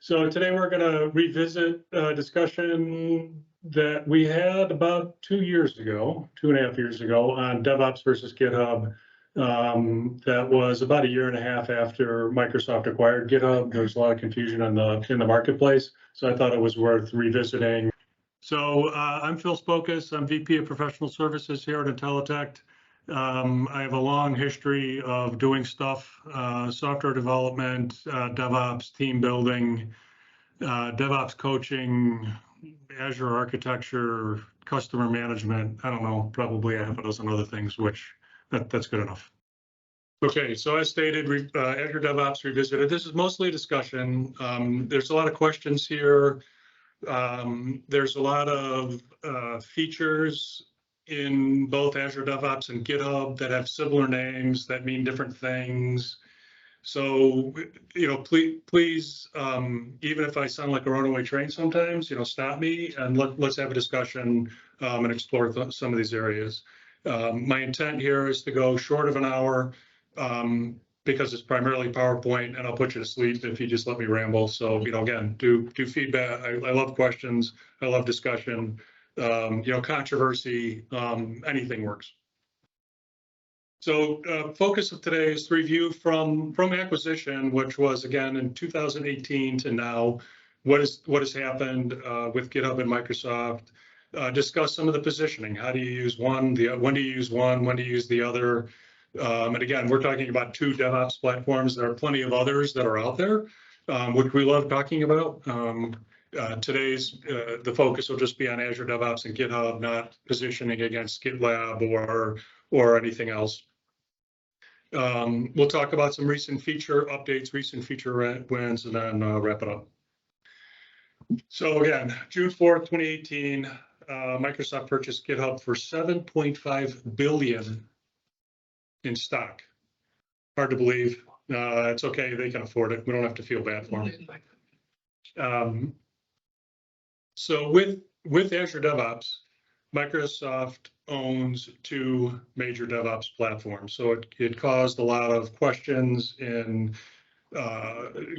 So today we're going to revisit a discussion that we had about 2 years ago, 2.5 years ago, on DevOps versus GitHub. That was about 1.5 years after Microsoft acquired GitHub. There was a lot of confusion in the marketplace, so I thought it was worth revisiting. So I'm Phil Spokas. I'm VP of Professional Services here at Intellitect. I have a long history of doing stuff, software development, DevOps, team building, DevOps coaching, Azure architecture, customer management. I don't know, probably a half a dozen other things, which that's good enough. Okay, so as stated, Azure DevOps Revisited. This is mostly a discussion. There's a lot of questions here. There's a lot of features in both Azure DevOps and GitHub that have similar names that mean different things. So, please, even if I sound like a runaway train sometimes, stop me and let's have a discussion and explore some of these areas. My intent here is to go short of an hour because it's primarily PowerPoint, and I'll put you to sleep if you just let me ramble. So, again, do feedback. I love questions. I love discussion. Controversy, anything works. So focus of today is to review from acquisition, which was again in 2018 to now, what has happened with GitHub and Microsoft. Discuss some of the positioning. How do you use one? When do you use one? When do you use the other? And again, we're talking about 2 DevOps platforms. There are plenty of others that are out there, which we love talking about. Today's the focus will just be on Azure DevOps and GitHub, not positioning against GitLab or anything else. We'll talk about some recent feature updates, recent feature wins, and then wrap it up. So again, June 4th, 2018, Microsoft purchased GitHub for $7.5 billion in stock. Hard to believe. It's okay, they can afford it. We don't have to feel bad for them. So with Azure DevOps, Microsoft owns 2 major DevOps platforms. So it caused a lot of questions in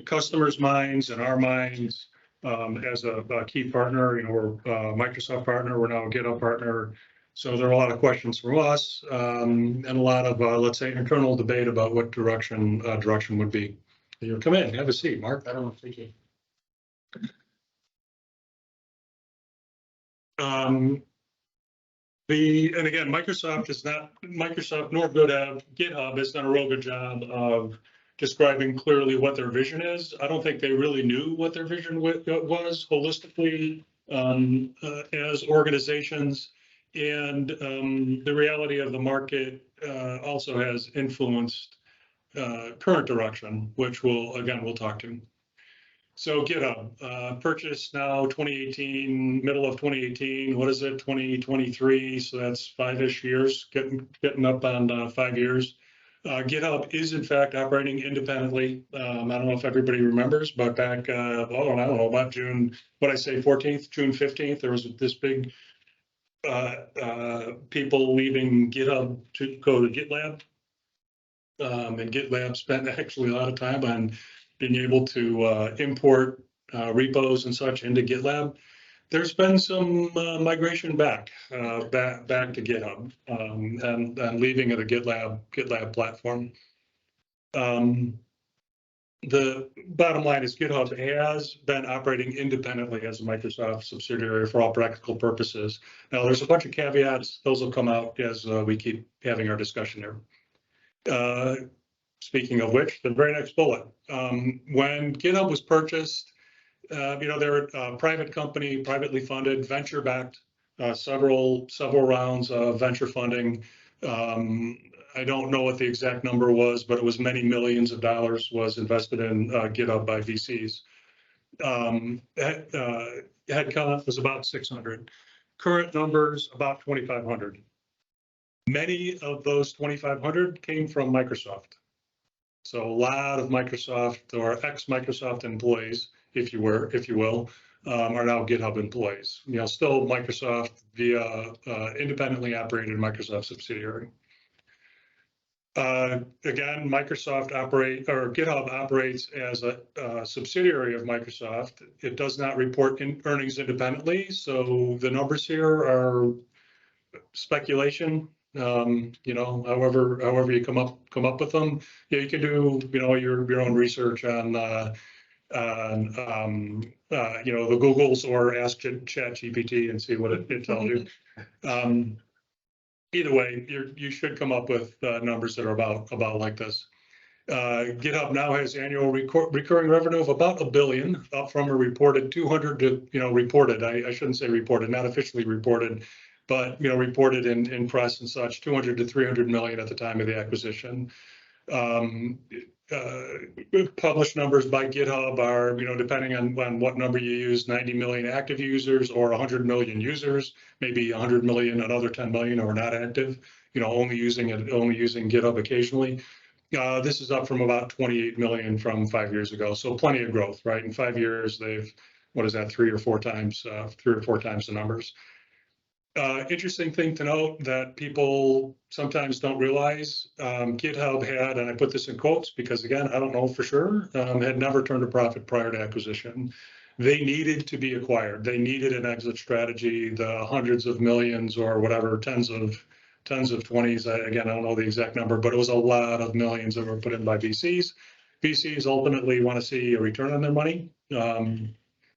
customers' minds and our minds as a key partner. We're a Microsoft partner, we're now a GitHub partner. So there are a lot of questions from us and a lot of, let's say, internal debate about what direction would be. You come in, have a seat, Mark. I don't know, thank you. And again, Microsoft nor GitHub has done a real good job of describing clearly what their vision is. I don't think they really knew what their vision was holistically as organizations. And the reality of the market also has influenced current direction, which we'll talk to. So GitHub, purchased now 2018, middle of 2018, what is it, 2023, so that's 5-ish years, getting up on 5 years. GitHub is in fact operating independently. I don't know if everybody remembers, but back, I don't know, about June 15th, there was this big people leaving GitHub to go to GitLab. And GitLab spent actually a lot of time on being able to import repos and such into GitLab. There's been some migration back to GitHub and leaving of the GitLab platform. The bottom line is GitHub has been operating independently as a Microsoft subsidiary for all practical purposes. Now, there's a bunch of caveats. Those will come out as we keep having our discussion here. Speaking of which, the very next bullet. When GitHub was purchased, they're a private company, privately funded, venture-backed, several rounds of venture funding. I don't know what the exact number was, but it was many millions of dollars was invested in GitHub by VCs. Headcount was about 600. Current numbers, about 2,500. Many of those 2,500 came from Microsoft. So a lot of Microsoft or ex-Microsoft employees, if you will, are now GitHub employees. Still Microsoft via independently operated Microsoft subsidiary. Again, GitHub operates as a subsidiary of Microsoft. It does not report earnings independently, so the numbers here are speculation. However you come up with them. Yeah, you can do your own research on the Googles, or ask ChatGPT and see what it tells you. Either way, you should come up with numbers that are about like this. GitHub now has annual recurring revenue of about $1 billion, up from a reported 200 to, reported. I shouldn't say reported, not officially reported, but reported in press and such, 200 to 300 million at the time of the acquisition. Published numbers by GitHub are, depending on what number you use, 90 million active users or 100 million users, maybe 100 million, another 10 million are not active, only using GitHub occasionally. This is up from about 28 million from 5 years ago. So plenty of growth, right? In 5 years, they've, what is that, 3 or 4 times the numbers. Interesting thing to note that people sometimes don't realize, GitHub had, and I put this in quotes because, again, I don't know for sure, had never turned a profit prior to acquisition. They needed to be acquired. They needed an exit strategy, the hundreds of millions or whatever, tens of 20s. Again, I don't know the exact number, but it was a lot of millions that were put in by VCs. VCs ultimately want to see a return on their money.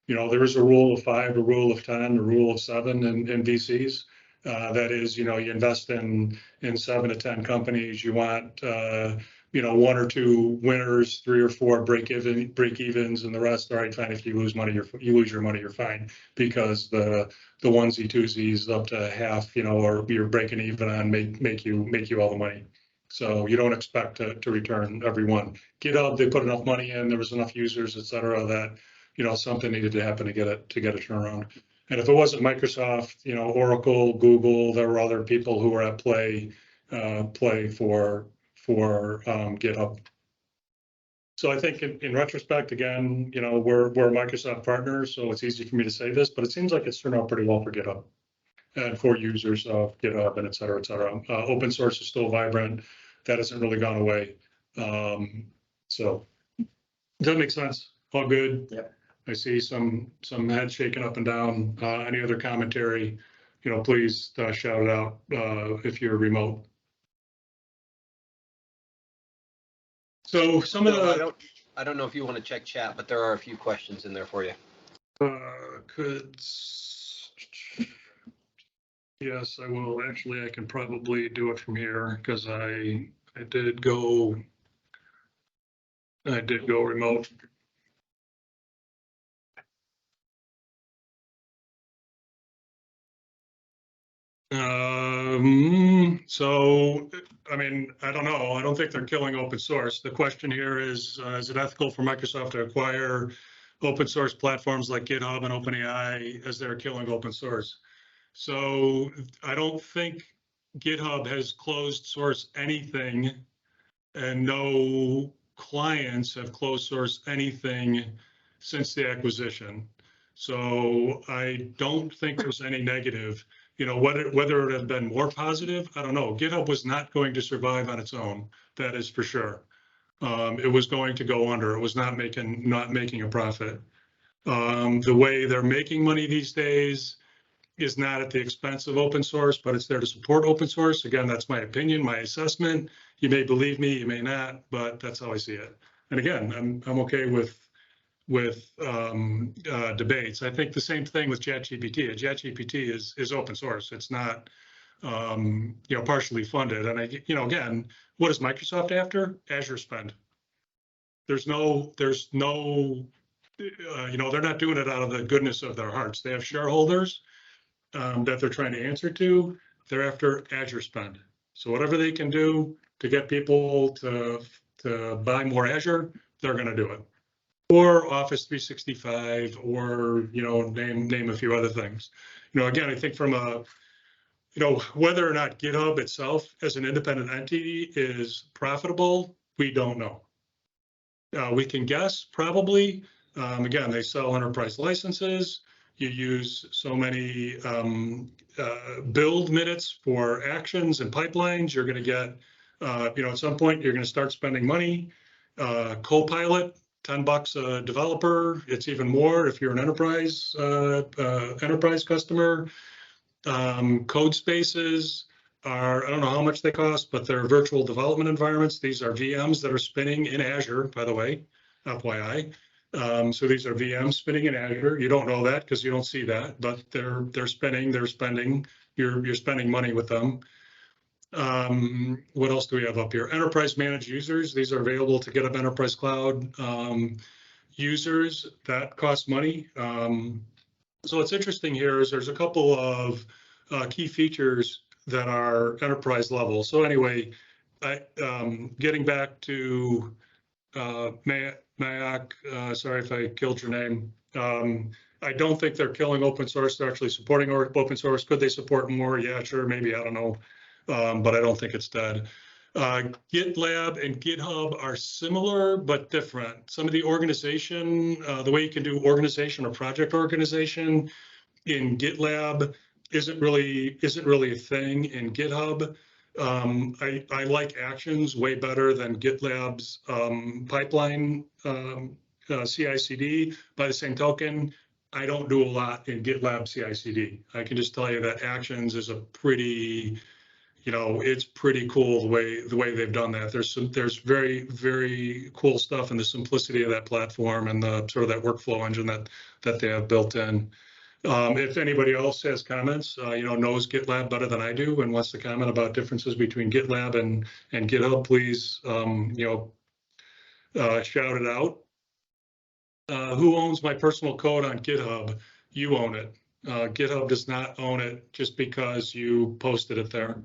There is a rule of 5, a rule of 10, a rule of 7 in VCs. That is, you invest in 7 to 10 companies. You want, 1 or 2 winners, 3 or 4 break evens, and the rest, all right, fine. If you lose money, you lose your money, you're fine, because the onesie twosies up to half, or you're breaking even on make you all the money. So you don't expect to return every one. GitHub, they put enough money in, there was enough users, et cetera, that something needed to happen to get it turnaround. And if it wasn't Microsoft, Oracle, Google, there were other people who were at play for GitHub. So I think in retrospect, again, we're Microsoft partners, so it's easy for me to say this, but it seems like it's turned out pretty well for GitHub and for users of GitHub and et cetera, et cetera. Open source is still vibrant. That hasn't really gone away. So does that make sense? All good? Yep. I see some heads shaking up and down. Any other commentary, please shout it out if you're remote. So some of the... I don't know if you want to check chat, but there are a few questions in there for you. Yes, I will. Actually, I can probably do it from here because I did go remote. So, I mean, I don't know. I don't think they're killing open source. The question here is it ethical for Microsoft to acquire open source platforms like GitHub and OpenAI as they're killing open source? So I don't think GitHub has closed source anything, and no clients have closed source anything since the acquisition. So I don't think there's any negative. Whether it had been more positive, I don't know. GitHub was not going to survive on its own. That is for sure. It was going to go under. It was not making a profit. The way they're making money these days is not at the expense of open source, but it's there to support open source. Again, that's my opinion, my assessment. You may believe me, you may not, but that's how I see it. And again, I'm okay with debates. I think the same thing with ChatGPT. ChatGPT is open source. It's not partially funded. And again, what is Microsoft after? Azure spend. There's no they're not doing it out of the goodness of their hearts. They have shareholders that they're trying to answer to. They're after Azure spend. So whatever they can do to get people to buy more Azure, they're going to do it. Or Office 365, or name a few other things. Again, I think from a whether or not GitHub itself as an independent entity is profitable, we don't know. We can guess probably. Again, they sell enterprise licenses. You use so many build minutes for actions and pipelines. You're going to get At some point you're going to start spending money. Copilot, $10 a developer. It's even more if you're an enterprise customer. Code spaces are, I don't know how much they cost, but they're virtual development environments. These are VMs that are spinning in Azure, by the way, FYI. So these are VMs spinning in Azure. You don't know that because you don't see that, but they're spinning. You're spending money with them. What else do we have up here? Enterprise managed users. These are available to GitHub Enterprise Cloud users. That costs money. So what's interesting here is there's a couple of key features that are enterprise level. So anyway, getting back to Mayak, sorry if I killed your name. I don't think they're killing open source. They're actually supporting open source. Could they support more? Yeah, sure, maybe. I don't know. But I don't think it's dead. GitLab and GitHub are similar but different. Some of the organization, the way you can do organization or project organization in GitLab isn't really a thing in GitHub. I like Actions way better than GitLab's pipeline CI/CD. By the same token, I don't do a lot in GitLab CI/CD. I can just tell you that Actions is a pretty, it's pretty cool the way they've done that. There's very, very cool stuff in the simplicity of that platform and the sort of that workflow engine that they have built in. If anybody else has comments, knows GitLab better than I do and wants to comment about differences between GitLab and GitHub, please, shout it out. Who owns my personal code on GitHub? You own it. GitHub does not own it just because you posted it there.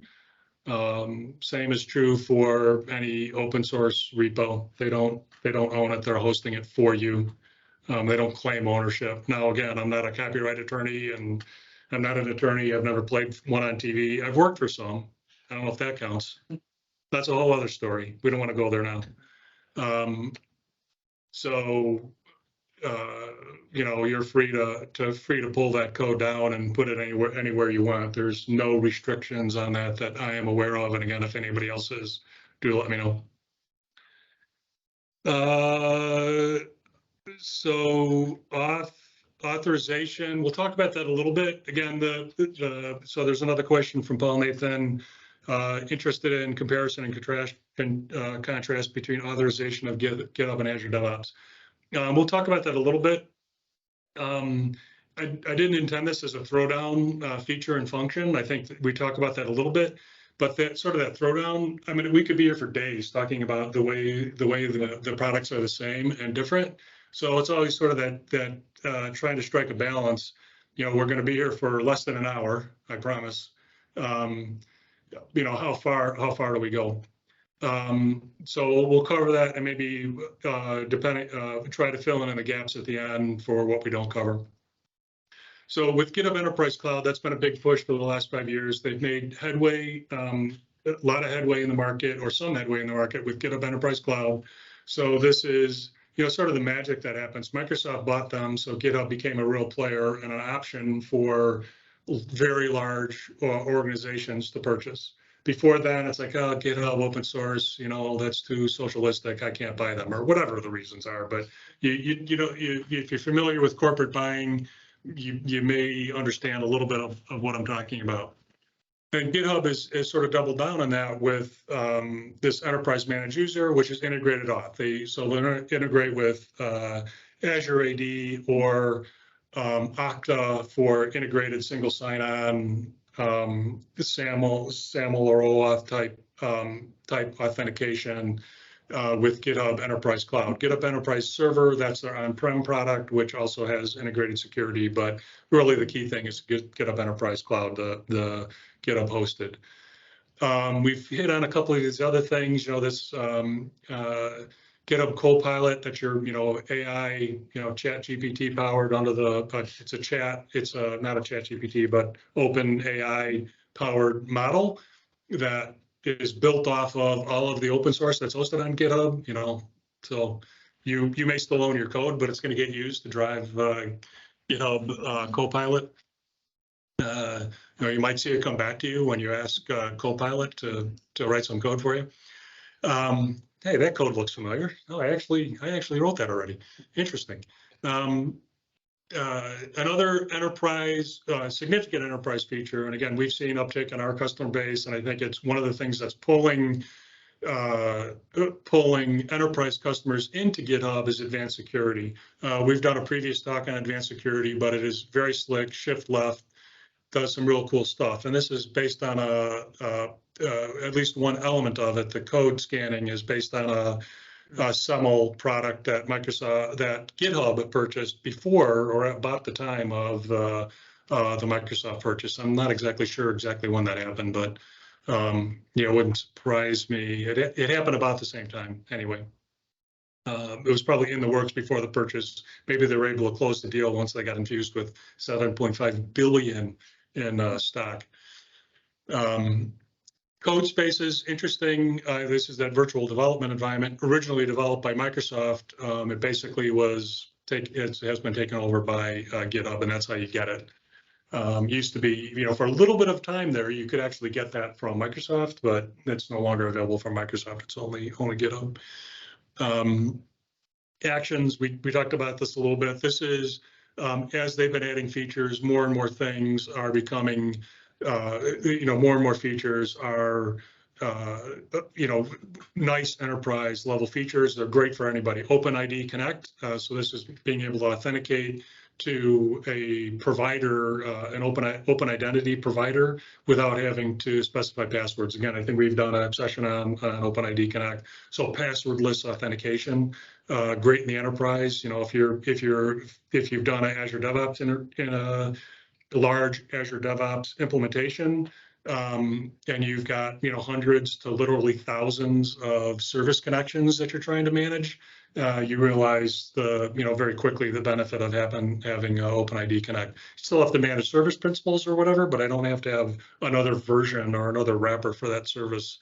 Same is true for any open source repo. They don't own it. They're hosting it for you. They don't claim ownership. Now, again, I'm not a copyright attorney and I'm not an attorney. I've never played one on TV. I've worked for some. I don't know if that counts. That's a whole other story. We don't want to go there now. You're free to pull that code down and put it anywhere you want. There's no restrictions on that I am aware of. And again, if anybody else is, do let me know. So authorization, we'll talk about that a little bit. Again, so there's another question from Paul Nathan, interested in comparison and contrast between authorization of GitHub and Azure DevOps. We'll talk about that a little bit. I didn't intend this as a throwdown feature and function. I think we talk about that a little bit, but that throwdown, I mean, we could be here for days talking about the way the products are the same and different. So it's always sort of that trying to strike a balance. We're going to be here for less than an hour, I promise. How far do we go? So we'll cover that and maybe try to fill in the gaps at the end for what we don't cover. So with GitHub Enterprise Cloud, that's been a big push for the last 5 years. They've made headway, a lot of headway in the market, or some headway in the market with GitHub Enterprise Cloud. So this is sort of the magic that happens. Microsoft bought them, so GitHub became a real player and an option for very large organizations to purchase. Before then, it's like, oh, GitHub open source, that's too socialistic. I can't buy them, or whatever the reasons are. But if you're familiar with corporate buying, you may understand a little bit of what I'm talking about. And GitHub is sort of doubled down on that with this enterprise managed user, which is integrated auth. They'll integrate with Azure AD or Okta for integrated single sign-on, SAML or OAuth type authentication with GitHub Enterprise Cloud. GitHub Enterprise Server, that's their on-prem product, which also has integrated security, but really the key thing is GitHub Enterprise Cloud, the GitHub hosted. We've hit on a couple of these other things, this GitHub Copilot that your AI, chat GPT powered under it's a chat, it's not a chat GPT, but open AI powered model that is built off of all of the open source that's hosted on GitHub, so you may still own your code, but it's going to get used to drive GitHub Copilot. You might see it come back to you when you ask Copilot to write some code for you. Hey, that code looks familiar. Oh, I actually wrote that already. Interesting. Another enterprise, significant enterprise feature, and again, we've seen uptick in our customer base, and I think it's one of the things that's pulling enterprise customers into GitHub is advanced security. We've done a previous talk on advanced security, but it is very slick, shift left, does some real cool stuff. And this is based on at least one element of it. The code scanning is based on a SEML product that GitHub purchased before or about the time of the Microsoft purchase. I'm not exactly sure when that happened, but it wouldn't surprise me. It happened about the same time anyway. It was probably in the works before the purchase. Maybe they were able to close the deal once they got infused with 7.5 billion in stock. Code Spaces, interesting. This is that virtual development environment originally developed by Microsoft. It basically it has been taken over by GitHub, and that's how you get it. Used to be, for a little bit of time there, you could actually get that from Microsoft, but it's no longer available from Microsoft. It's only GitHub. Actions, we talked about this a little bit. This is, as they've been adding features, more and more things are becoming, more and more features are, nice enterprise level features. They're great for anybody. OpenID Connect. So this is being able to authenticate to a provider, an open identity provider, without having to specify passwords. Again, I think we've done a session on OpenID Connect. So passwordless authentication, great in the enterprise. If you've done an Azure DevOps in a large Azure DevOps implementation, and you've got hundreds to literally thousands of service connections that you're trying to manage, you realize very quickly the benefit of having OpenID Connect. You still have to manage service principals or whatever, but I don't have to have another version or another wrapper for that service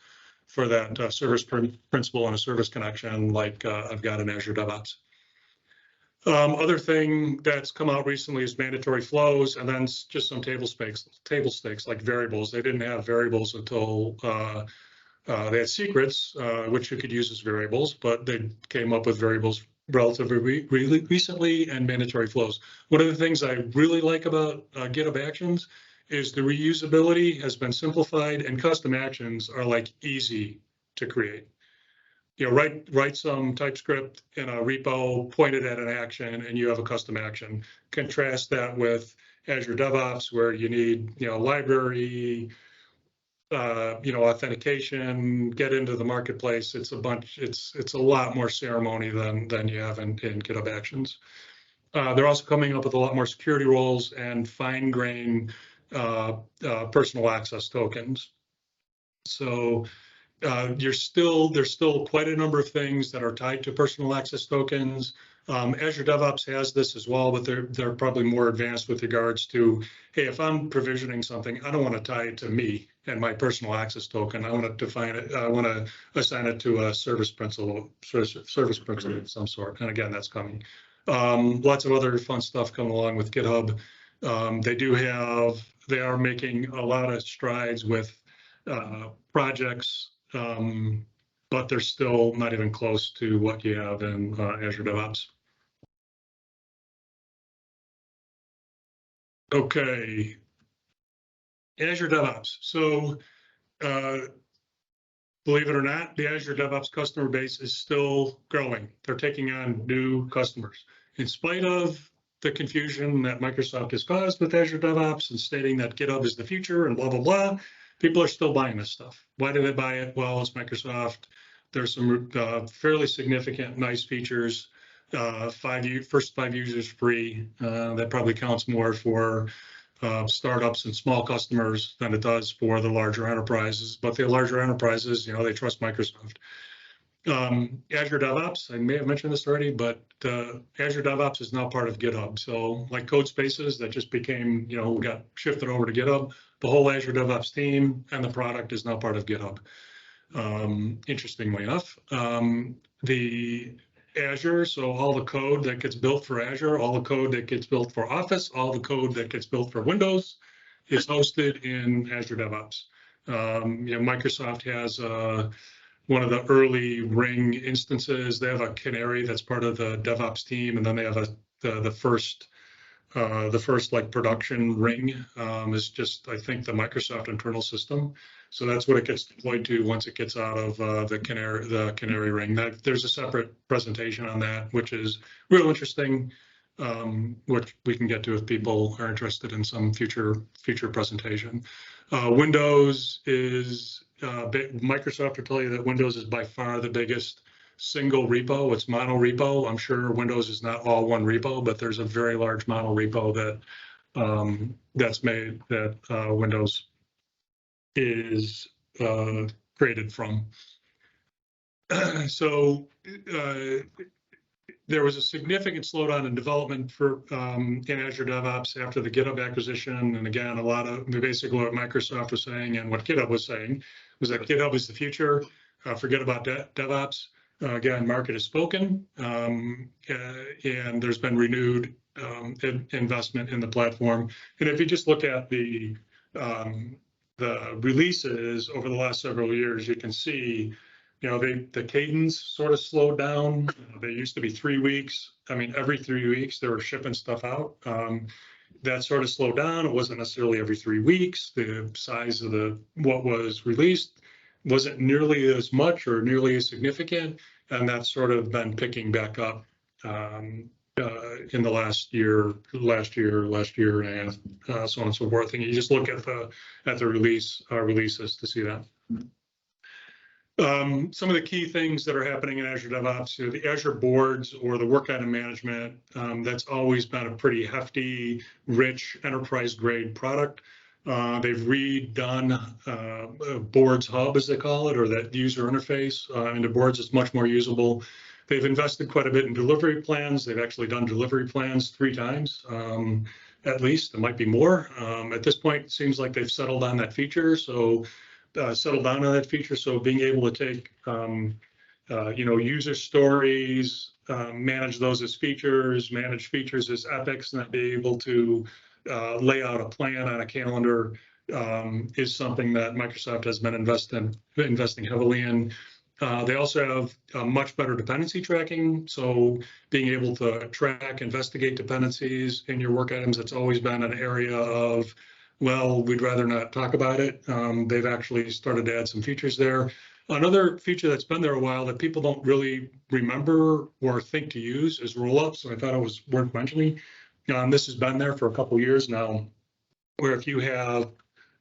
principal and a service connection like I've got in Azure DevOps. Other thing that's come out recently is mandatory flows, and then just some table stakes like variables. They didn't have variables until they had secrets, which you could use as variables, but they came up with variables relatively recently and mandatory flows. One of the things I really like about GitHub Actions is the reusability has been simplified, and custom actions are like easy to create. Write some TypeScript in a repo, point it at an action, and you have a custom action. Contrast that with Azure DevOps, where you need, library, authentication, get into the marketplace. It's a lot more ceremony than you have in GitHub Actions. They're also coming up with a lot more security roles and fine-grained personal access tokens. So there's still quite a number of things that are tied to personal access tokens. Azure DevOps has this as well, but they're probably more advanced with regards to, hey, if I'm provisioning something, I don't want to tie it to me and my personal access token. I want to define it. I want to assign it to a service principal of some sort. And again, that's coming. Lots of other fun stuff coming along with GitHub. They are making a lot of strides with projects, but they're still not even close to what you have in Azure DevOps. Okay, Azure DevOps. So believe it or not, the Azure DevOps customer base is still growing. They're taking on new customers. In spite of the confusion that Microsoft has caused with Azure DevOps and stating that GitHub is the future and blah, blah, blah, people are still buying this stuff. Why do they buy it? Well, it's Microsoft. There's some fairly significant, nice features. First 5 users free. That probably counts more for startups and small customers than it does for the larger enterprises. But the larger enterprises, they trust Microsoft. Azure DevOps, I may have mentioned this already, but Azure DevOps is now part of GitHub. So like Code Spaces that just became, got shifted over to GitHub, the whole Azure DevOps team and the product is now part of GitHub. Interestingly enough, the Azure, so all the code that gets built for Azure, all the code that gets built for Office, all the code that gets built for Windows is hosted in Azure DevOps. Microsoft has one of the early Ring instances. They have a canary that's part of the DevOps team, and then they have the first like production Ring is just, I think, the Microsoft internal system. So that's what it gets deployed to once it gets out of the canary Ring. There's a separate presentation on that, which is real interesting, which we can get to if people are interested in some future presentation. Windows is Microsoft will tell you that Windows is by far the biggest single repo. It's mono repo. I'm sure Windows is not all one repo, but there's a very large mono repo that that's made that Windows is created from. So there was a significant slowdown in development for in Azure DevOps after the GitHub acquisition. And again, a lot of basically what Microsoft was saying and what GitHub was saying was that GitHub is the future. Forget about DevOps. Again, market has spoken, and there's been renewed investment in the platform. And if you just look at the releases over the last several years, you can see, you know, the cadence sort of slowed down. They used to be 3 weeks. I mean, every 3 weeks they were shipping stuff out. That sort of slowed down. It wasn't necessarily every 3 weeks. The size of what was released wasn't nearly as much or nearly as significant, and that's sort of been picking back up in the last year and a half, so on and so forth. And you just look at the releases to see that. Some of the key things that are happening in Azure DevOps, you know, the Azure boards or the work item management, that's always been a pretty hefty, rich enterprise-grade product. They've redone Boards Hub, as they call it, or that user interface into Boards. It's much more usable. They've invested quite a bit in delivery plans. They've actually done delivery plans 3 times, at least. It might be more. At this point, it seems like they've settled on that feature. So So being able to take, you know, user stories, manage those as features, manage features as epics, and then be able to lay out a plan on a calendar is something that Microsoft has been investing heavily in. They also have much better dependency tracking. So being able to track, investigate dependencies in your work items, that's always been an area of, well, we'd rather not talk about it. They've actually started to add some features there. Another feature that's been there a while that people don't really remember or think to use is rollups. So I thought it was worth mentioning. This has been there for a couple of years now, where if you have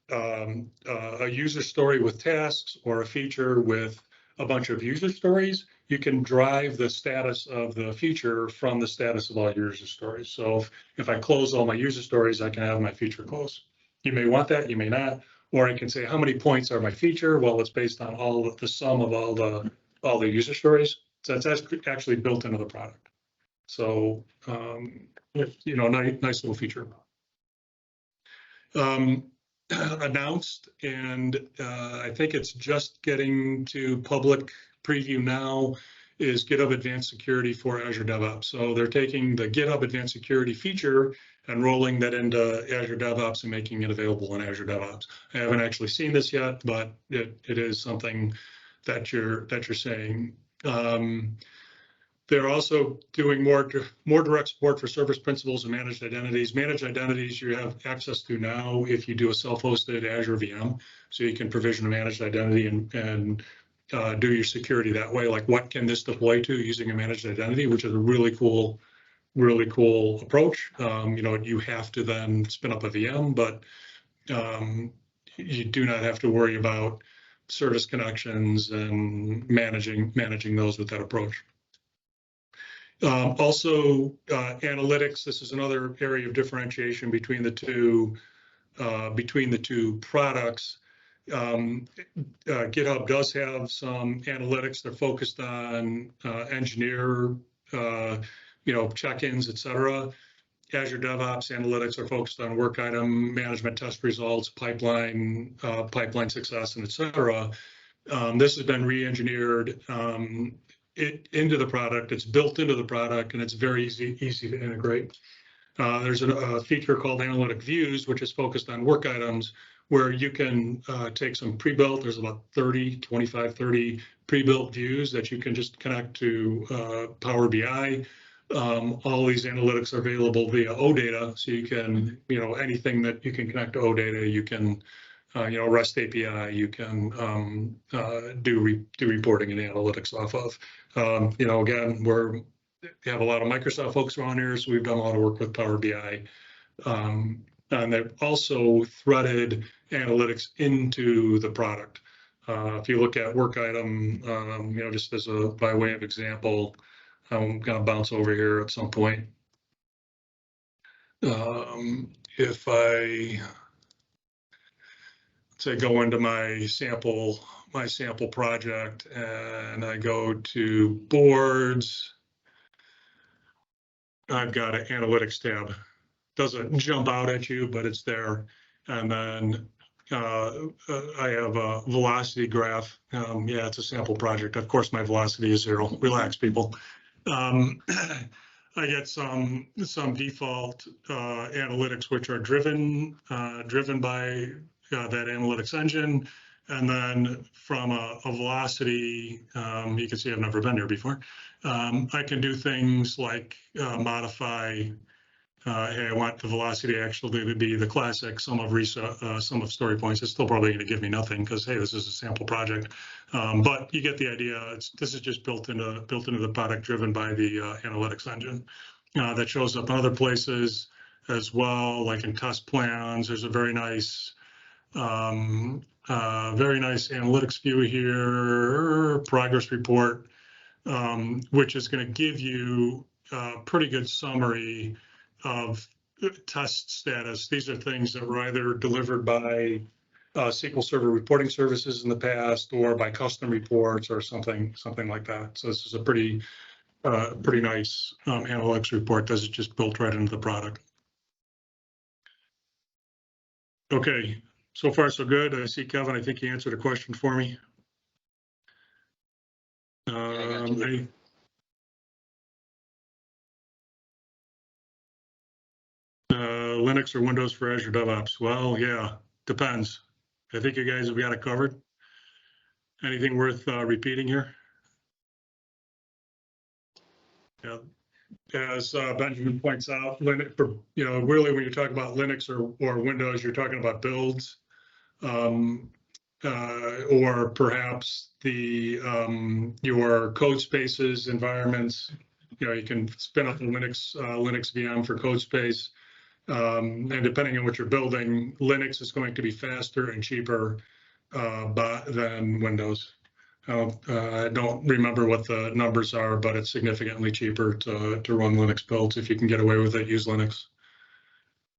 a user story with tasks or a feature with a bunch of user stories, you can drive the status of the feature from the status of all your user stories. So if I close all my user stories, I can have my feature close. You may want that, you may not. Or I can say, how many points are my feature? Well, it's based on the sum of all the user stories. So that's actually built into the product. So you know, nice little feature. Announced, and I think it's just getting to public preview now, is GitHub Advanced Security for Azure DevOps. So they're taking the GitHub Advanced Security feature and rolling that into Azure DevOps and making it available in Azure DevOps. I haven't actually seen this yet, but it is something that you're saying. They're also doing more direct support for service principals and managed identities. Managed identities you have access to now if you do a self-hosted Azure VM. So you can provision a managed identity and do your security that way. Like, what can this deploy to using a managed identity, which is a really cool approach. You know, you have to then spin up a VM, but you do not have to worry about service connections and managing those with that approach. Also, analytics. This is another area of differentiation between the two products. GitHub does have some analytics. They're focused on engineer, you know, check-ins, etc. Azure DevOps analytics are focused on work item management, test results, pipeline success, and etc. This has been re-engineered into the product. It's built into the product, and it's very easy to integrate. There's a feature called Analytic Views, which is focused on work items, where you can take some pre-built, there's about 25, 30 pre-built views that you can just connect to Power BI. All these analytics are available via OData, so you can, anything that you can connect to OData, you can, REST API, you can do reporting and analytics off of. Again, we have a lot of Microsoft folks around here, so we've done a lot of work with Power BI. And they've also threaded analytics into the product. If you look at work item, just as by way of example, I'm going to bounce over here at some point. If I say go into my sample project and I go to boards, I've got an analytics tab. Doesn't jump out at you, but it's there. And then I have a velocity graph. Yeah, it's a sample project. Of course, my velocity is 0. Relax, people. I get some default analytics which are driven by that analytics engine. And then from a velocity, you can see I've never been here before. I can do things like modify. Hey, I want the velocity actually to be the classic sum of story points. It's still probably going to give me nothing because, hey, this is a sample project. But you get the idea. This is just built into the product, driven by the analytics engine. That shows up in other places as well, like in test plans. There's a very nice analytics view here, progress report, which is going to give you a pretty good summary of test status. These are things that were either delivered by SQL Server reporting services in the past, or by custom reports, or something like that. So this is a pretty nice analytics report that's just built right into the product. Okay, so far so good. I see Kevin. I think he answered a question for me. Linux or Windows for Azure DevOps? Well, yeah, depends. I think you guys have got it covered. Anything worth repeating here? Yeah. As Benjamin points out, really when you talk about Linux or Windows, you're talking about builds, or perhaps your code spaces environments. You can spin up a Linux VM for code space. And depending on what you're building, Linux is going to be faster and cheaper than Windows. I don't remember what the numbers are, but it's significantly cheaper to run Linux builds. If you can get away with it, use Linux.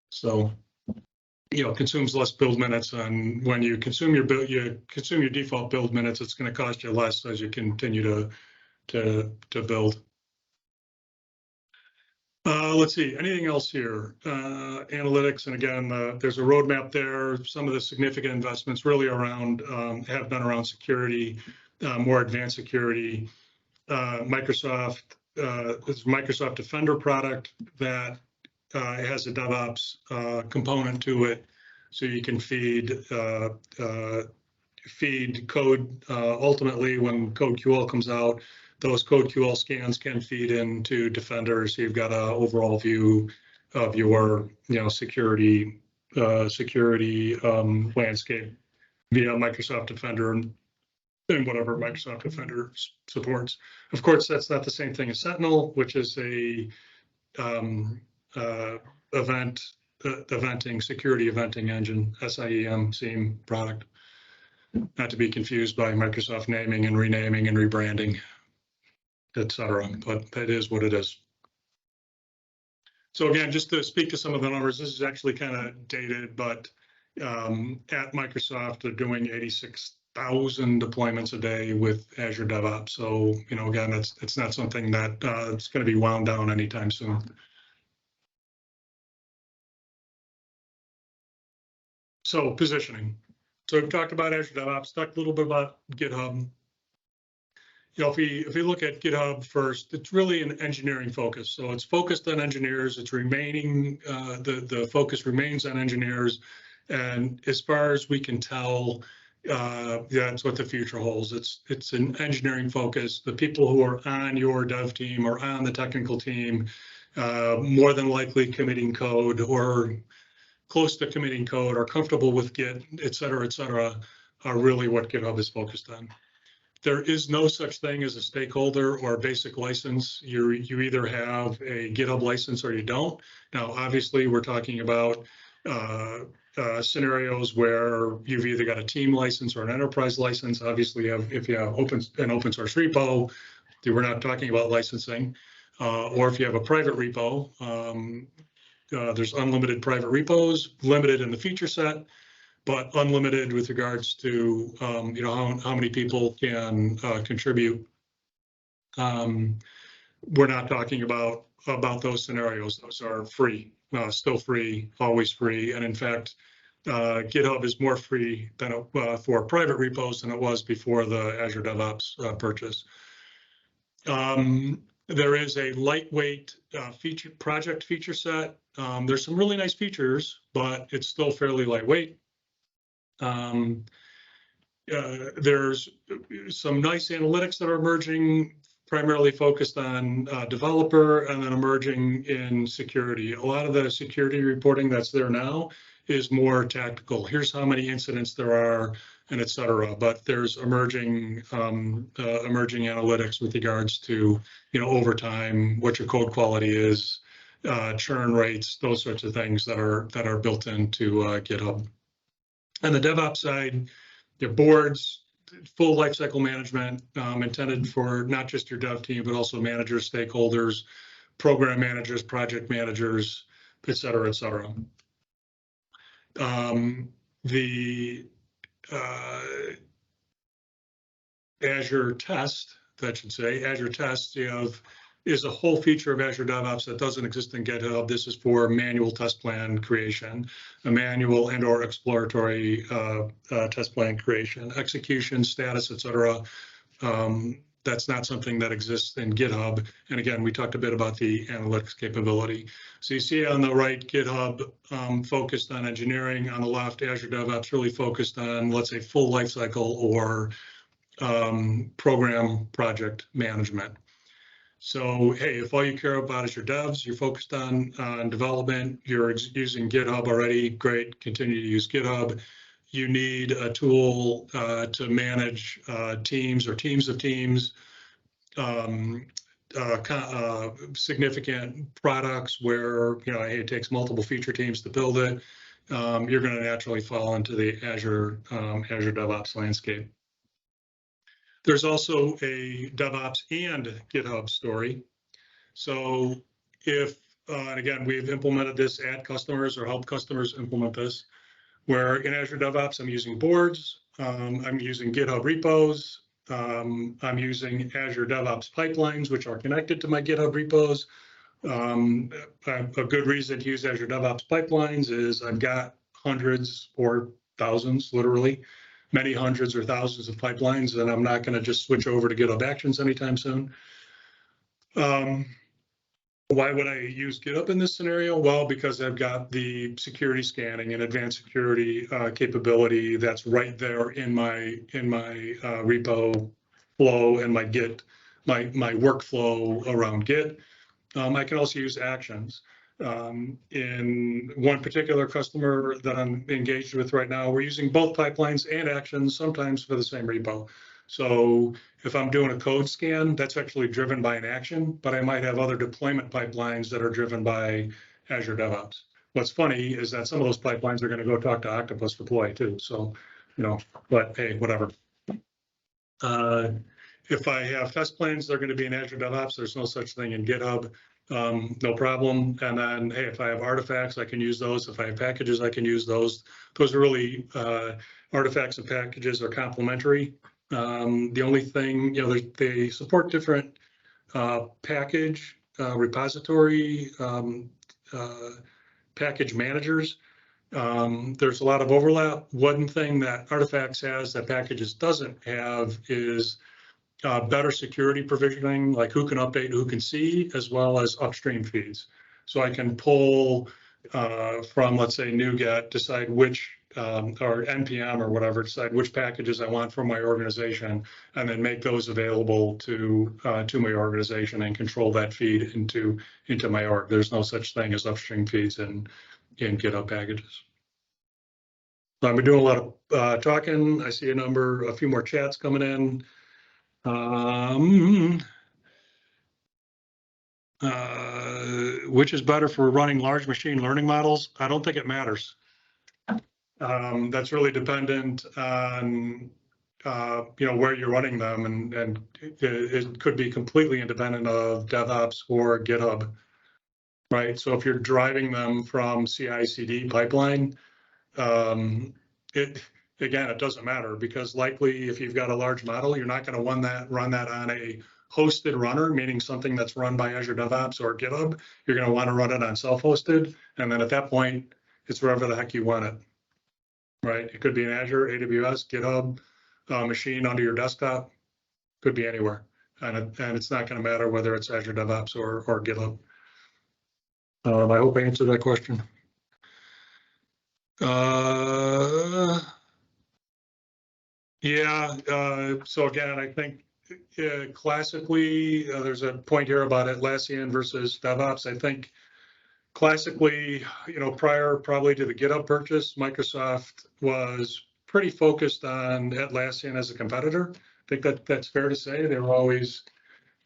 So, consumes less build minutes, and when you consume your default build minutes, it's going to cost you less as you continue to build. Let's see, anything else here? Analytics, and again, there's a roadmap there. Some of the significant investments really have been around security, more advanced security. Microsoft Defender product that has a DevOps component to it, so you can feed code. Ultimately, when CodeQL comes out, those CodeQL scans can feed into Defender, so you've got an overall view of your security landscape via Microsoft Defender and whatever Microsoft Defender supports. Of course, that's not the same thing as Sentinel, which is a security eventing engine, SIEM product, not to be confused by Microsoft naming and renaming and rebranding, etc. But that is what it is. So again, just to speak to some of the numbers, this is actually kind of dated, but at Microsoft, they're doing 86,000 deployments a day with Azure DevOps. So, again, it's not something that it's going to be wound down anytime soon. So positioning. So we've talked about Azure DevOps, talked a little bit about GitHub. If we look at GitHub first, it's really an engineering focus. So it's focused on engineers. It's remaining, the focus remains on engineers. And as far as we can tell, that's what the future holds. It's an engineering focus. The people who are on your dev team or on the technical team, more than likely committing code or close to committing code, are comfortable with Git, et cetera, are really what GitHub is focused on. There is no such thing as a stakeholder or a basic license. You either have a GitHub license or you don't. Now, obviously, we're talking about scenarios where you've either got a team license or an enterprise license. Obviously, if you have an open source repo, we're not talking about licensing. Or if you have a private repo, there's unlimited private repos, limited in the feature set, but unlimited with regards to how many people can contribute. We're not talking about those scenarios. Those are free, still free, always free, and in fact, GitHub is more free than for private repos than it was before the Azure DevOps purchase. There is a lightweight project feature set. There's some really nice features, but it's still fairly lightweight. There's some nice analytics that are emerging, primarily focused on developer, and then emerging in security. A lot of the security reporting that's there now is more tactical. Here's how many incidents there are, and et cetera. But there's emerging analytics with regards to overtime, what your code quality is, churn rates, those sorts of things that are built into GitHub. On the DevOps side, your boards, full lifecycle management, intended for not just your dev team, but also managers, stakeholders, program managers, project managers, et cetera, et cetera. The Azure Test, that should say, Azure Test, is a whole feature of Azure DevOps that doesn't exist in GitHub. This is for manual test plan creation, a manual and or exploratory test plan creation, execution, status, et cetera. That's not something that exists in GitHub. And again, we talked a bit about the analytics capability. So you see on the right, GitHub focused on engineering. On the left, Azure DevOps really focused on, let's say, full lifecycle or program project management. So, hey, if all you care about is your devs, you're focused on development, you're using GitHub already, great, continue to use GitHub. You need a tool to manage teams or teams of teams, significant products where, hey, it takes multiple feature teams to build it. You're going to naturally fall into the Azure DevOps landscape. There's also a DevOps and GitHub story. So if, and again, we've implemented this at customers or helped customers implement this, where in Azure DevOps, I'm using boards, I'm using GitHub repos, I'm using Azure DevOps pipelines, which are connected to my GitHub repos. A good reason to use Azure DevOps pipelines is I've got hundreds or thousands, literally, many hundreds or thousands of pipelines, and I'm not going to just switch over to GitHub Actions anytime soon. Why would I use GitHub in this scenario? Well, because I've got the security scanning and advanced security capability that's right there in my repo flow and my Git, my workflow around Git. I can also use Actions. In one particular customer that I'm engaged with right now, we're using both pipelines and Actions, sometimes for the same repo. So if I'm doing a code scan, that's actually driven by an action, but I might have other deployment pipelines that are driven by Azure DevOps. What's funny is that some of those pipelines are going to go talk to Octopus deploy too. So, but hey, whatever. If I have test plans, they're going to be in Azure DevOps. There's no such thing in GitHub. No problem. And then, hey, if I have artifacts, I can use those. If I have packages, I can use those. Those are really, artifacts and packages are complementary. The only thing, they support different package repository package managers. There's a lot of overlap. One thing that artifacts has that packages doesn't have is better security provisioning, like who can update, who can see, as well as upstream feeds. So I can pull from, let's say, NuGet, decide which, or NPM or whatever, decide which packages I want from my organization, and then make those available to my organization and control that feed into my org. There's no such thing as upstream feeds in GitHub packages. So I've been doing a lot of talking. I see a few more chats coming in. Which is better for running large machine learning models? I don't think it matters. That's really dependent on where you're running them, and it could be completely independent of DevOps or GitHub, right? So if you're driving them from CI/CD pipeline, it doesn't matter, because likely if you've got a large model, you're not going to run that on a hosted runner, meaning something that's run by Azure DevOps or GitHub. You're going to want to run it on self-hosted, and then at that point, it's wherever the heck you want it, right? It could be in Azure, AWS, GitHub, machine under your desktop, could be anywhere, and it's not going to matter whether it's Azure DevOps or GitHub. I hope I answered that question. So again, I think classically, there's a point here about Atlassian versus DevOps. I think classically, prior probably to the GitHub purchase, Microsoft was pretty focused on Atlassian as a competitor. I think that's fair to say. They were always,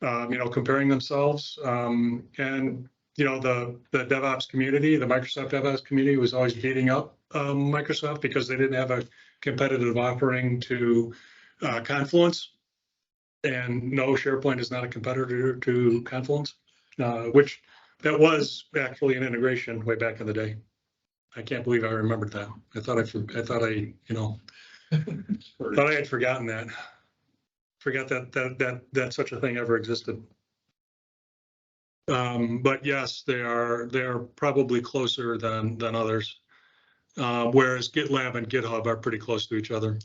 comparing themselves. And the DevOps community, the Microsoft DevOps community, was always beating up Microsoft because they didn't have a competitive offering to Confluence. And no, SharePoint is not a competitor to Confluence, which that was actually an integration way back in the day. I can't believe I remembered that. I thought I had forgotten that. Forgot that such a thing ever existed. But yes, they are probably closer than others. Whereas GitLab and GitHub are pretty close to each other.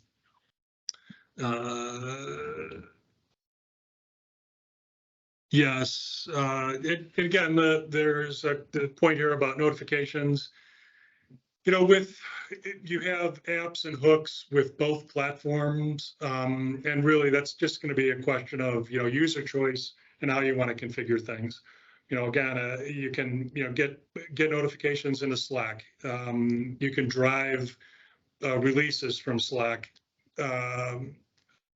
Yes, again, there's the point here about notifications. You have apps and hooks with both platforms, and really that's just going to be a question of user choice and how you want to configure things. Again, you can get notifications into Slack. You can drive releases from Slack,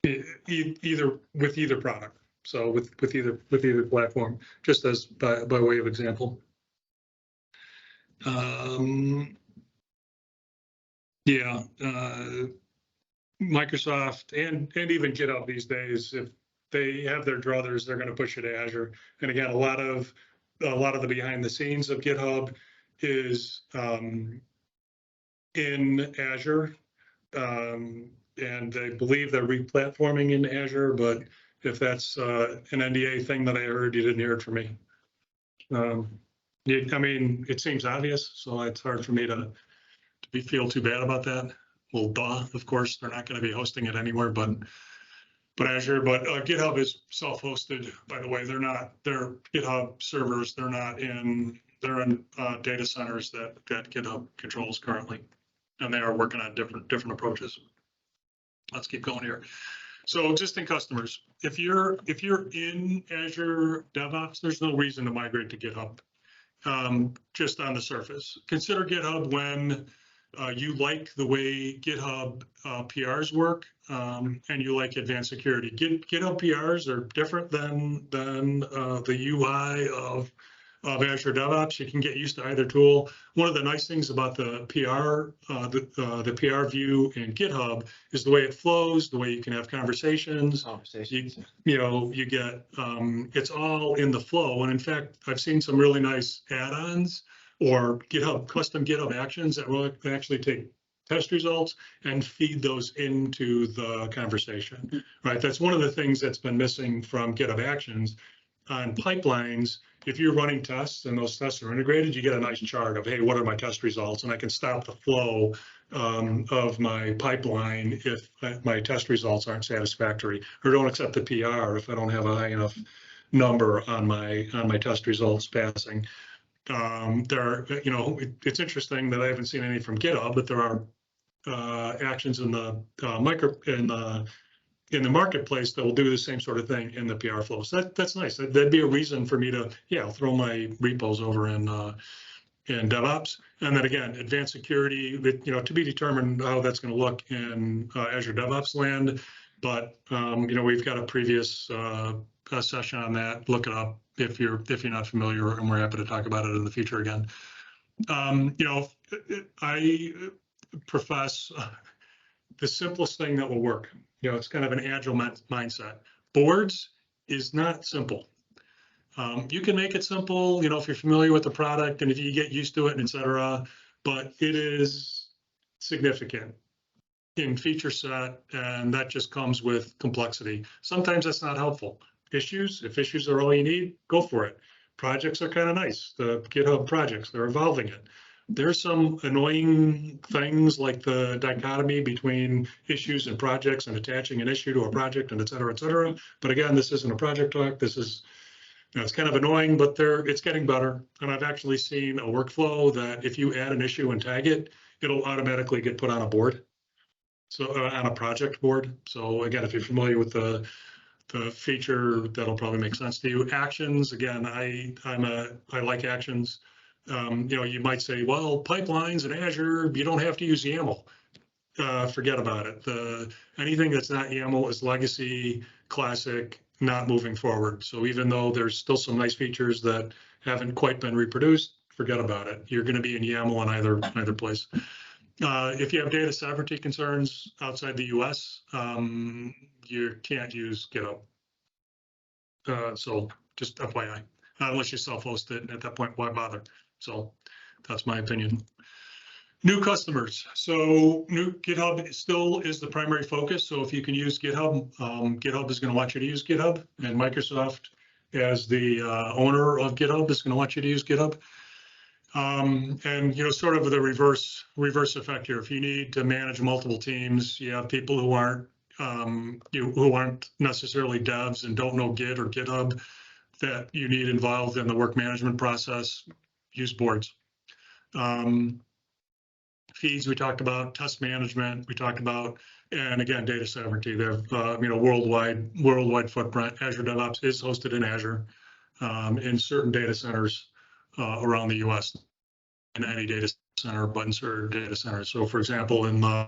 either with either product. So with either platform, just as by way of example. Microsoft and even GitHub these days, if they have their druthers, they're going to push it to Azure. And again, a lot of the behind the scenes of GitHub is in Azure, and they believe they're replatforming in Azure. But if that's an NDA thing that I heard, you didn't hear it from me. It seems obvious, so it's hard for me to feel too bad about that. Well, of course, they're not going to be hosting it anywhere but Azure. But GitHub is self-hosted, by the way. They're GitHub servers. They're in data centers that GitHub controls currently, and they are working on different approaches. Let's keep going here. So existing customers, if you're in Azure DevOps, there's no reason to migrate to GitHub. Just on the surface, consider GitHub when you like the way GitHub PRs work, and you like advanced security. GitHub PRs are different than the UI of Azure DevOps. You can get used to either tool. One of the nice things about the PR, the PR view in GitHub is the way it flows, the way you can have conversations. You get it's all in the flow. And in fact, I've seen some really nice add-ons or custom GitHub actions that will actually take test results and feed those into the conversation. Right. That's one of the things that's been missing from GitHub Actions. On pipelines, if you're running tests and those tests are integrated, you get a nice chart of, hey, what are my test results? And I can stop the flow of my pipeline if my test results aren't satisfactory, or don't accept the PR if I don't have a high enough number on my test results passing. It's interesting that I haven't seen any from GitHub, but there are actions in the in the marketplace that will do the same sort of thing in the PR flow. So that's nice. That'd be a reason for me to, I'll throw my repos over in DevOps. And then again, advanced security, to be determined how that's going to look in Azure DevOps land. But we've got a previous session on that. Look it up if you're not familiar, and we're happy to talk about it in the future again. I profess the simplest thing that will work. It's kind of an agile mindset. Boards is not simple. You can make it simple, if you're familiar with the product and if you get used to it, et cetera, but it is significant in feature set, and that just comes with complexity. Sometimes that's not helpful. If issues are all you need, go for it. Projects are kind of nice. The GitHub projects, they're evolving it. There's some annoying things like the dichotomy between issues and projects and attaching an issue to a project and et cetera, et cetera. But again, this isn't a project talk. This is, it's kind of annoying, but it's getting better. And I've actually seen a workflow that if you add an issue and tag it, it'll automatically get put on a board. So on a project board. So again, if you're familiar with the feature, that'll probably make sense to you. Actions, again, I like actions. You might say, well, pipelines in Azure, you don't have to use YAML. Forget about it. Anything that's not YAML is legacy, classic, not moving forward. So even though there's still some nice features that haven't quite been reproduced, forget about it. You're going to be in YAML in either place. If you have data sovereignty concerns outside the US, you can't use GitHub. So just FYI, unless you self-host it, at that point, why bother? So that's my opinion. New customers. So new GitHub still is the primary focus. So if you can use GitHub, GitHub is going to want you to use GitHub, and Microsoft, as the owner of GitHub, is going to want you to use GitHub. And sort of the reverse effect here. If you need to manage multiple teams, you have people who aren't necessarily devs and don't know Git or GitHub that you need involved in the work management process. Use boards. Feeds we talked about, test management we talked about, and again, data sovereignty. They have worldwide footprint. Azure DevOps is hosted in Azure in certain data centers around the U.S. in any data center, but in certain data centers. So, for example, in the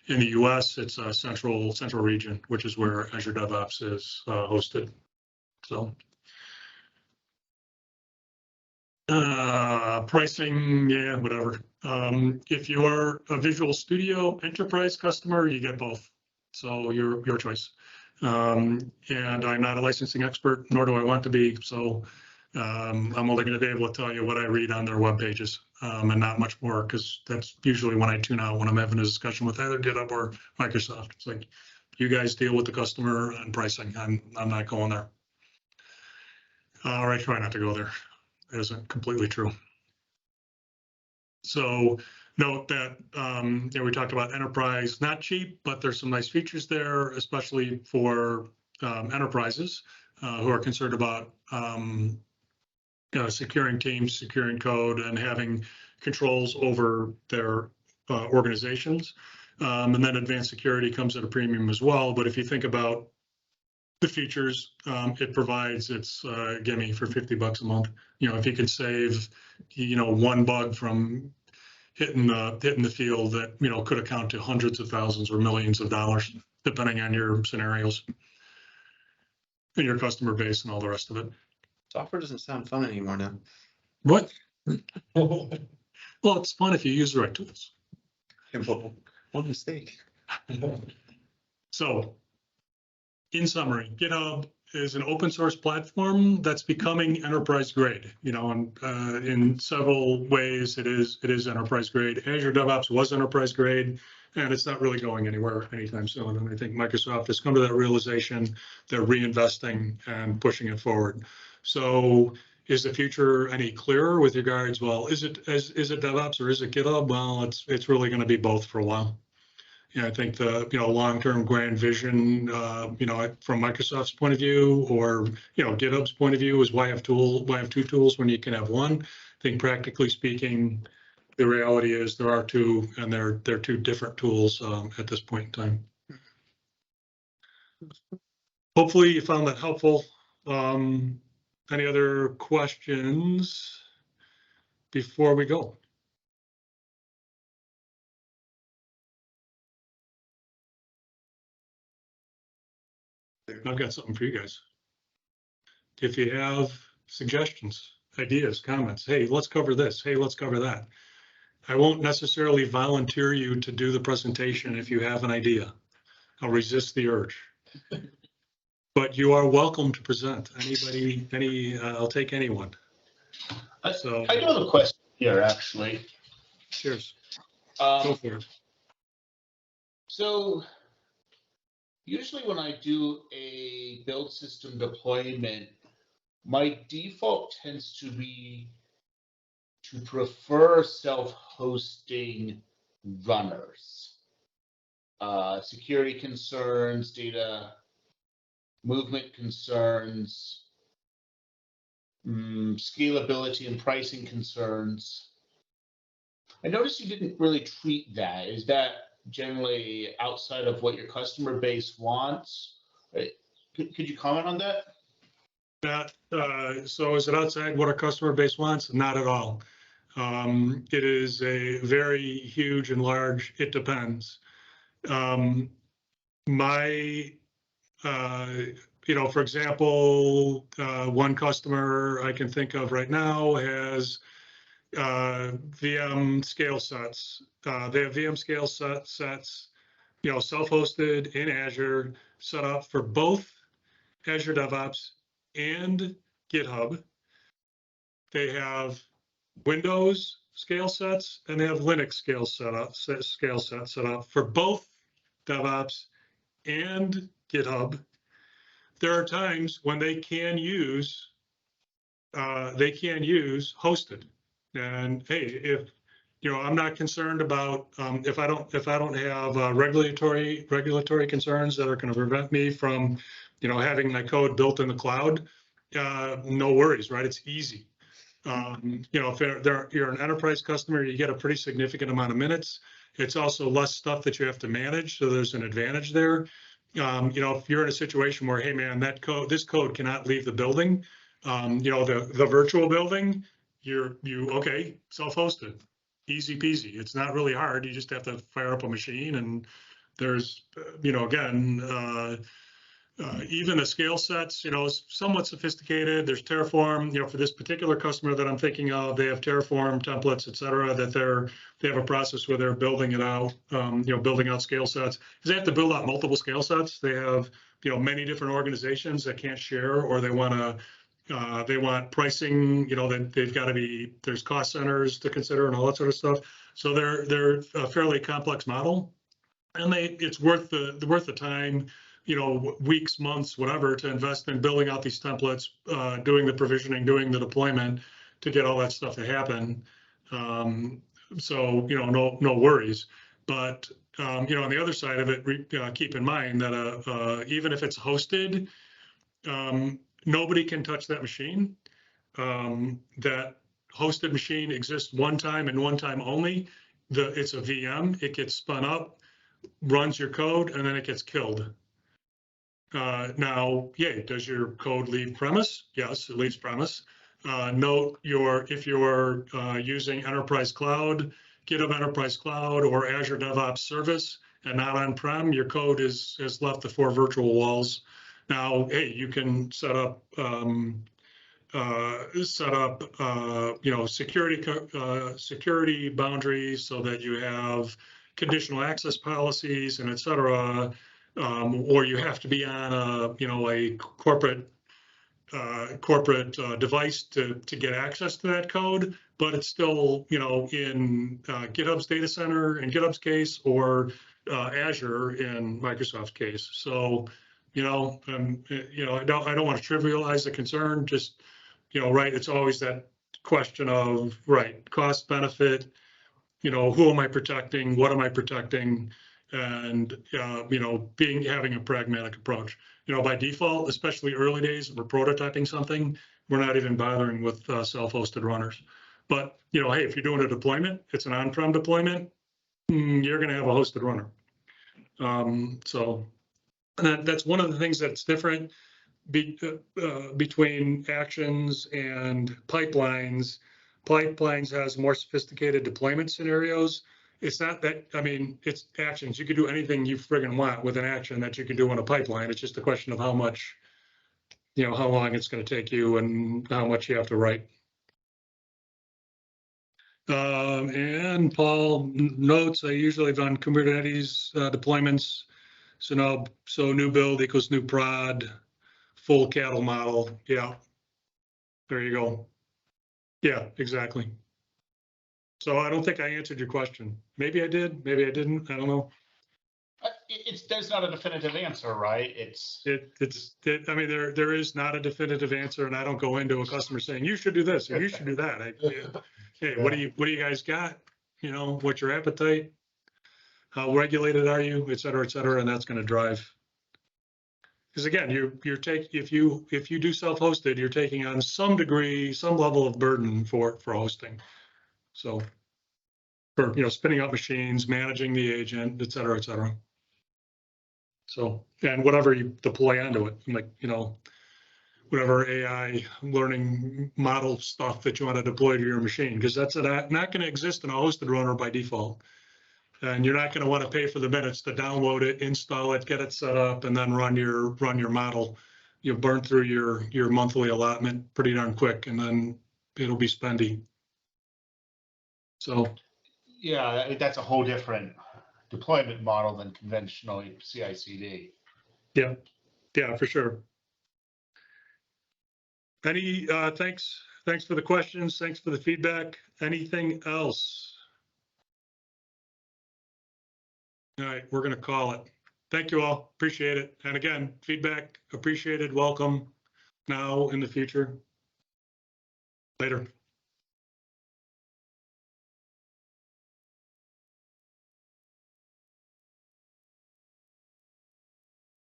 U.S., it's a central region, which is where Azure DevOps is hosted. So. Pricing, yeah, whatever. If you are a Visual Studio Enterprise customer, you get both. So your choice. And I'm not a licensing expert, nor do I want to be. So I'm only going to be able to tell you what I read on their web pages, and not much more, because that's usually when I tune out when I'm having a discussion with either GitHub or Microsoft. It's like, you guys deal with the customer and pricing. I'm not going there. Or I try not to go there. It isn't completely true. So note that we talked about enterprise, not cheap, but there's some nice features there, especially for enterprises who are concerned about securing teams, securing code, and having controls over their organizations. And then advanced security comes at a premium as well. But if you think about the features it provides, it's gimme for $50 a month. If you could save, one bug from hitting the field that could account to hundreds of thousands or millions of dollars, depending on your scenarios and your customer base and all the rest of it. Software doesn't sound fun anymore now. What? Well, it's fun if you use the right tools. One mistake. So, in summary, GitHub is an open source platform that's becoming enterprise grade. And in several ways, it is enterprise grade. Azure DevOps was enterprise grade, and it's not really going anywhere anytime soon. And I think Microsoft has come to that realization. They're reinvesting and pushing it forward. So, is the future any clearer with regards? Well, is it DevOps or is it GitHub? Well, it's really going to be both for a while. I think the long-term grand vision, from Microsoft's point of view, or GitHub's point of view, is why have two tools when you can have one? think practically speaking, the reality is there are two, and they're two different tools at this point in time. Hopefully you found that helpful. Any other questions before we go? I've got something for you guys. If you have suggestions, ideas, comments, hey, let's cover this. Hey, let's cover that. I won't necessarily volunteer you to do the presentation if you have an idea. I'll resist the urge. But you are welcome to present. Anybody, I'll take anyone. So I do have a question here, actually. cheers. Go for it. So usually when I do a build system deployment, my default tends to be to prefer self-hosting runners. Security concerns, data movement concerns, scalability and pricing concerns. I noticed you didn't really treat that. Is that generally outside of what your customer base wants? Could you comment on that? So is it outside what our customer base wants? Not at all. It is a very huge and large, it depends. For example, one customer I can think of right now has VM scale sets. They have VM scale sets, self-hosted in Azure, set up for both Azure DevOps and GitHub. They have Windows scale sets and they have Linux scale sets set up for both DevOps and GitHub. There are times when they can use hosted. And hey, if I'm not concerned about if I don't have regulatory concerns that are going to prevent me from having my code built in the cloud, no worries, right? It's easy. If you're an enterprise customer, you get a pretty significant amount of minutes. It's also less stuff that you have to manage, so there's an advantage there. If you're in a situation where, hey man, this code cannot leave the building, the virtual building, okay, self-hosted, easy peasy. It's not really hard. You just have to fire up a machine, and there's, again, even the scale sets, somewhat sophisticated. There's Terraform, for this particular customer that I'm thinking of, they have Terraform templates, et cetera, that they have a process where they're building it out, building out scale sets. Because they have to build out multiple scale sets. They have, many different organizations that can't share, or they want pricing, that they've got to be, there's cost centers to consider and all that sort of stuff. So they're a fairly complex model, and it's worth the time, weeks, months, whatever, to invest in building out these templates, doing the provisioning, doing the deployment to get all that stuff to happen. So, no worries. But, on the other side of it, keep in mind that even if it's hosted, nobody can touch that machine. That hosted machine exists one time and one time only. It's a VM. It gets spun up, runs your code, and then it gets killed. Now, does your code leave premise? Yes, it leaves premise. Note if you're using Enterprise Cloud, GitHub Enterprise Cloud, or Azure DevOps Service, and not on-prem, your code has left the 4 virtual walls. Now, hey, you can set up security boundaries so that you have conditional access policies and et cetera, or you have to be on a corporate device to get access to that code, but it's still in GitHub's data center in GitHub's case, or Azure in Microsoft's case. So I don't want to trivialize the concern. Just right, it's always that question of cost benefit. Who am I protecting? What am I protecting? And having a pragmatic approach. By default, especially early days, we're prototyping something, we're not even bothering with self-hosted runners. But, you know, hey, if you're doing a deployment, it's an on-prem deployment, you're going to have a hosted runner. So that's one of the things that's different between Actions and Pipelines. Pipelines has more sophisticated deployment scenarios. It's not that, I mean, it's Actions. You can do anything you friggin' want with an action that you can do on a pipeline. It's just a question of how much, you know, how long it's going to take you and how much you have to write. And Paul notes, I usually run Kubernetes deployments. So new build equals new prod, full cattle model. Yeah, there you go. Yeah, exactly. So I don't think I answered your question. Maybe I did, maybe I didn't. I don't know. There's not a definitive answer, right? I mean, there is not a definitive answer, and I don't go into a customer saying you should do this or you should do that. Hey, what do you guys got? You know, what's your appetite? How regulated are you, et cetera, and that's going to drive. Because again, if you do self-hosted, you're taking on some degree, some level of burden for hosting. So for, you know, spinning up machines, managing the agent, et cetera, et cetera. So, and whatever you deploy onto it, like, you know, whatever AI learning model stuff that you want to deploy to your machine, because that's not going to exist in a hosted runner by default. And you're not going to want to pay for the minutes to download it, install it, get it set up, and then run your model. You'll burn through your monthly allotment pretty darn quick, and then it'll be spendy. So Yeah, that's a whole different deployment model than conventional CI/CD. yeah, for sure. Any thanks for the questions. Thanks for the feedback. Anything else? All right, we're going to call it. Thank you all. Appreciate it. And again, feedback appreciated. Welcome now in the future. Later.